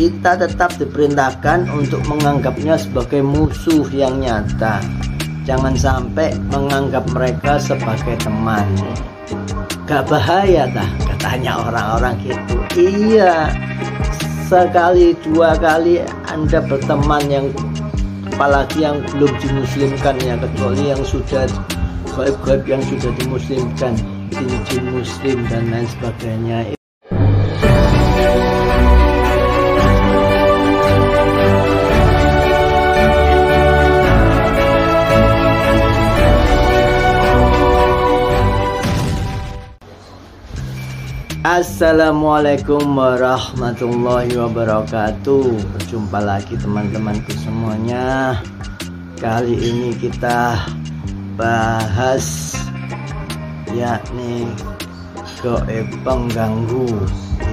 kita tetap diperintahkan untuk menganggapnya sebagai musuh yang nyata. Jangan sampai menganggap mereka sebagai teman. Gak bahaya dah katanya orang-orang gitu. Iya, sekali dua kali Anda berteman yang apalagi yang belum dimuslimkan ya, kecuali yang sudah gaib-gaib yang sudah dimuslimkan, jin muslim dan lain sebagainya. Assalamualaikum warahmatullahi wabarakatuh. Berjumpa lagi teman-temanku semuanya. Kali ini kita bahas yakni gaib pengganggu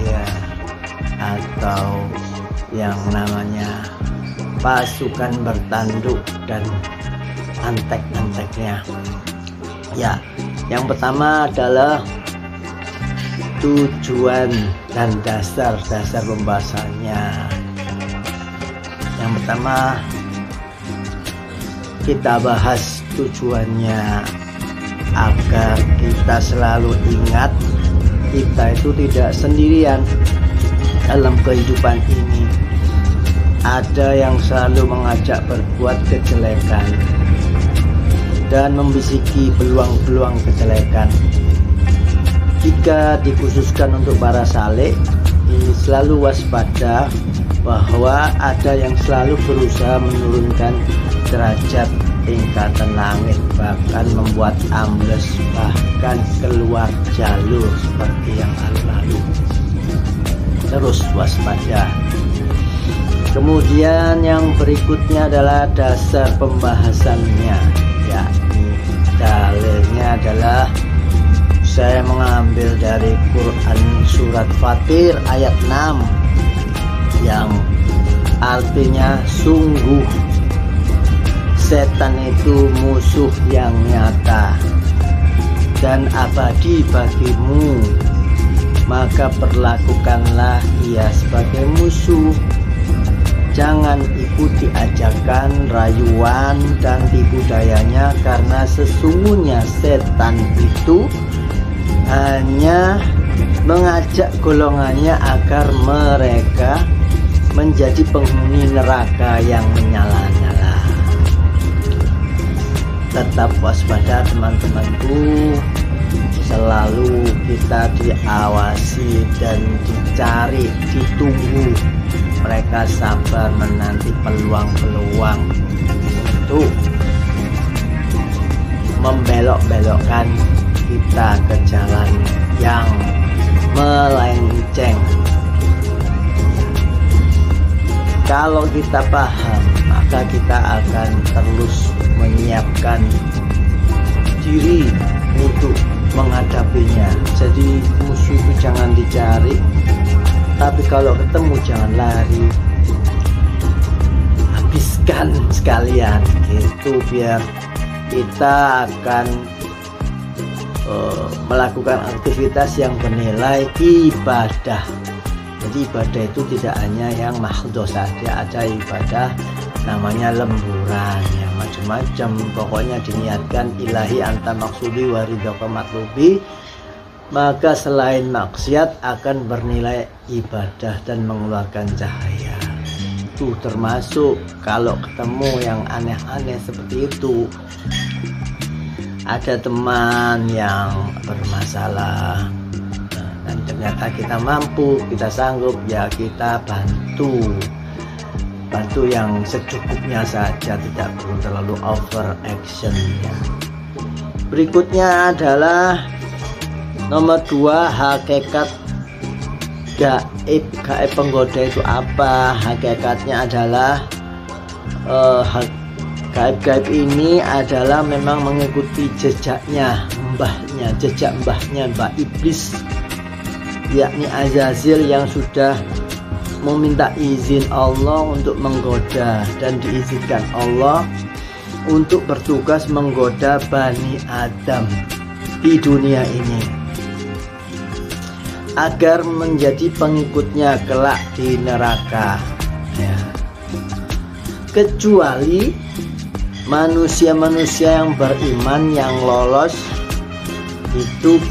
ya, atau yang namanya pasukan bertanduk dan antek-anteknya. Ya, yang pertama adalah tujuan dan dasar pembahasannya. Yang pertama kita bahas tujuannya, agar kita selalu ingat kita itu tidak sendirian dalam kehidupan ini. Ada yang selalu mengajak berbuat kejelekan dan membisiki peluang-peluang kejelekan. Jika dikhususkan untuk para saleh, ini selalu waspada bahwa ada yang selalu berusaha menurunkan derajat tingkatan langit, bahkan membuat ambles, bahkan keluar jalur seperti yang lalu-lalu. Terus waspada. Kemudian yang berikutnya adalah dasar pembahasannya, yakni dalilnya adalah saya mengambil dari Quran surat Fatir ayat 6 yang artinya sungguh setan itu musuh yang nyata dan abadi bagimu, maka perlakukanlah ia sebagai musuh. Jangan ikuti ajakan, rayuan dan tipu dayanya, karena sesungguhnya setan itu hanya mengajak golongannya agar mereka menjadi penghuni neraka yang menyala-nyala. Tetap waspada teman-temanku, selalu kita diawasi dan dicari, ditunggu. Mereka sabar menanti peluang-peluang untuk membelok-belokkan kita ke jalan yang melenceng. Kalau kita paham, maka kita akan terus menyiapkan diri untuk menghadapinya. Jadi musuh itu jangan dicari, tapi kalau ketemu jangan lari, habiskan sekalian gitu, biar kita akan melakukan aktivitas yang bernilai ibadah. Jadi ibadah itu tidak hanya yang mahdoh saja, ada ibadah namanya lemburan, yang macam-macam. Pokoknya diniatkan ilahi anta maksudi waridhaka matlubi, maka selain maksiat akan bernilai ibadah dan mengeluarkan cahaya. Itu termasuk kalau ketemu yang aneh-aneh seperti itu. Ada teman yang bermasalah dan ternyata kita mampu, kita sanggup, ya kita bantu yang secukupnya saja, tidak perlu terlalu over action ya. Berikutnya adalah nomor 2, hakikat gaib. Gaib penggoda itu apa? Hakikatnya adalah gaib-gaib ini adalah memang mengikuti jejaknya mbahnya, jejak mbahnya, Mbah Iblis, yakni Azazil, yang sudah meminta izin Allah untuk menggoda dan diizinkan Allah untuk bertugas menggoda Bani Adam di dunia ini. agar menjadi pengikutnya kelak di neraka ya. Kecuali manusia-manusia yang beriman yang lolos itu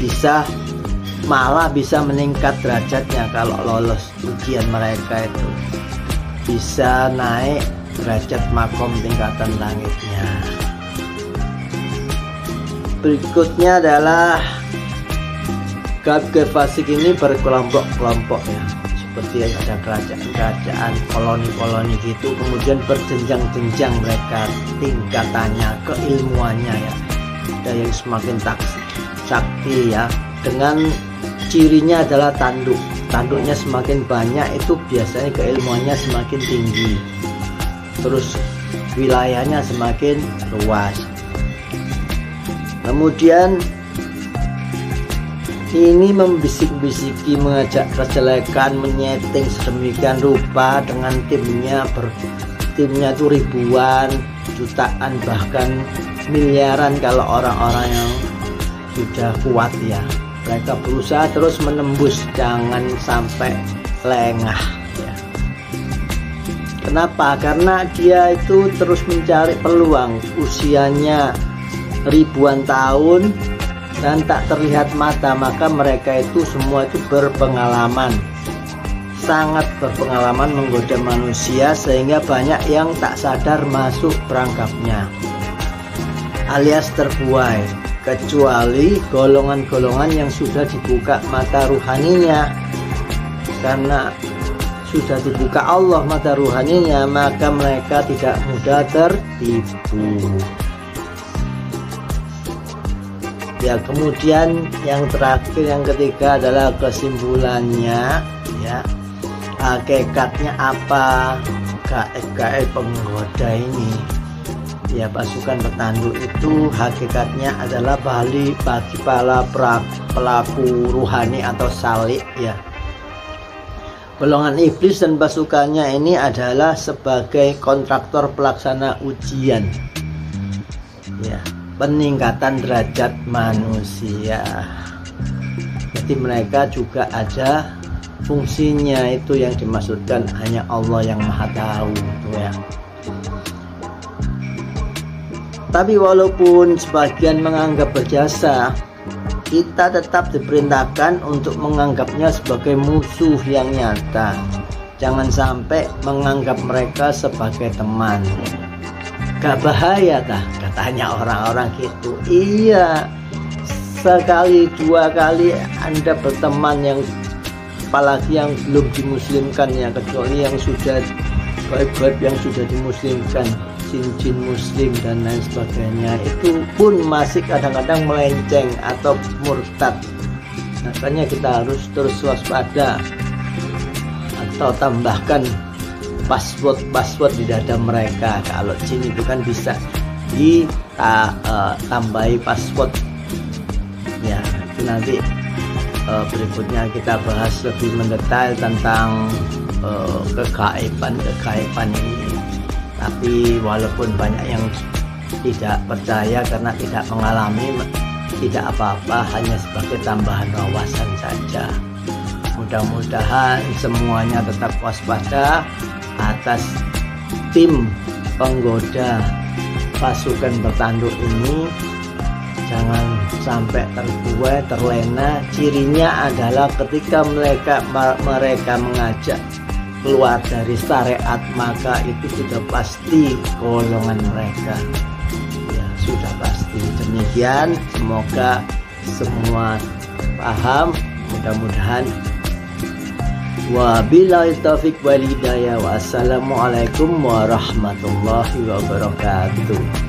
malah bisa meningkat derajatnya. Kalau lolos ujian mereka itu bisa naik derajat makom tingkatan langitnya. Berikutnya adalah kafir fasik ini berkelompok-kelompok ya, seperti ada kerajaan-kerajaan, koloni-koloni gitu, kemudian berjenjang-jenjang mereka tingkatannya, keilmuannya ya. Ada yang semakin sakti ya, dengan cirinya adalah tanduknya semakin banyak, itu biasanya keilmuannya semakin tinggi, terus wilayahnya semakin luas. Kemudian ini membisik-bisiki, mengajak kejelekan, menyeting sedemikian rupa dengan timnya itu ribuan, jutaan, bahkan miliaran kalau orang-orang yang sudah kuat ya. Mereka berusaha terus menembus, jangan sampai lengah ya. Kenapa? Karena dia itu terus mencari peluang, usianya ribuan tahun dan tak terlihat mata, maka mereka itu semua itu berpengalaman, sangat berpengalaman menggoda manusia, sehingga banyak yang tak sadar masuk perangkapnya alias terbuai, kecuali golongan-golongan yang sudah dibuka mata ruhaninya. Karena sudah dibuka Allah mata ruhaninya, maka mereka tidak mudah tertipu ya. Kemudian yang terakhir, yang ketiga adalah kesimpulannya ya, hakikatnya apa gaib-gaib penggoda ini ya. Pasukan petanduk itu hakikatnya adalah bagi para pelaku ruhani atau salik ya. Golongan iblis dan pasukannya ini adalah sebagai kontraktor pelaksana ujian ya, peningkatan derajat manusia. Jadi mereka juga ada fungsinya, itu yang dimaksudkan hanya Allah yang Maha Tahu itu ya. Tapi walaupun sebagian menganggap berjasa, kita tetap diperintahkan untuk menganggapnya sebagai musuh yang nyata. Jangan sampai menganggap mereka sebagai teman. Gak bahaya tah, katanya orang-orang gitu. Iya, sekali dua kali Anda berteman, yang apalagi yang belum dimuslimkan ya, kecuali yang sudah baik-baik yang sudah dimuslimkan, jin-jin muslim dan lain sebagainya, itu pun masih kadang-kadang melenceng atau murtad. Makanya kita harus terus waspada atau tambahkan password di dada mereka. Kalau jin itu kan bisa ditambahi password ya. Itu nanti berikutnya kita bahas lebih mendetail tentang kegaiban ini. Tapi walaupun banyak yang tidak percaya karena tidak mengalami, tidak apa-apa, hanya sebagai tambahan wawasan saja. Mudah-mudahan semuanya tetap waspada atas tim penggoda pasukan bertanduk ini. Jangan sampai terbuai, terlena. Cirinya adalah ketika mereka mengajak keluar dari syariat, maka itu sudah pasti golongan mereka ya, sudah pasti. Demikian, semoga semua paham. Mudah-mudahan. Wabillahi taufiq wal hidayah. Wassalamualaikum warahmatullahi wabarakatuh.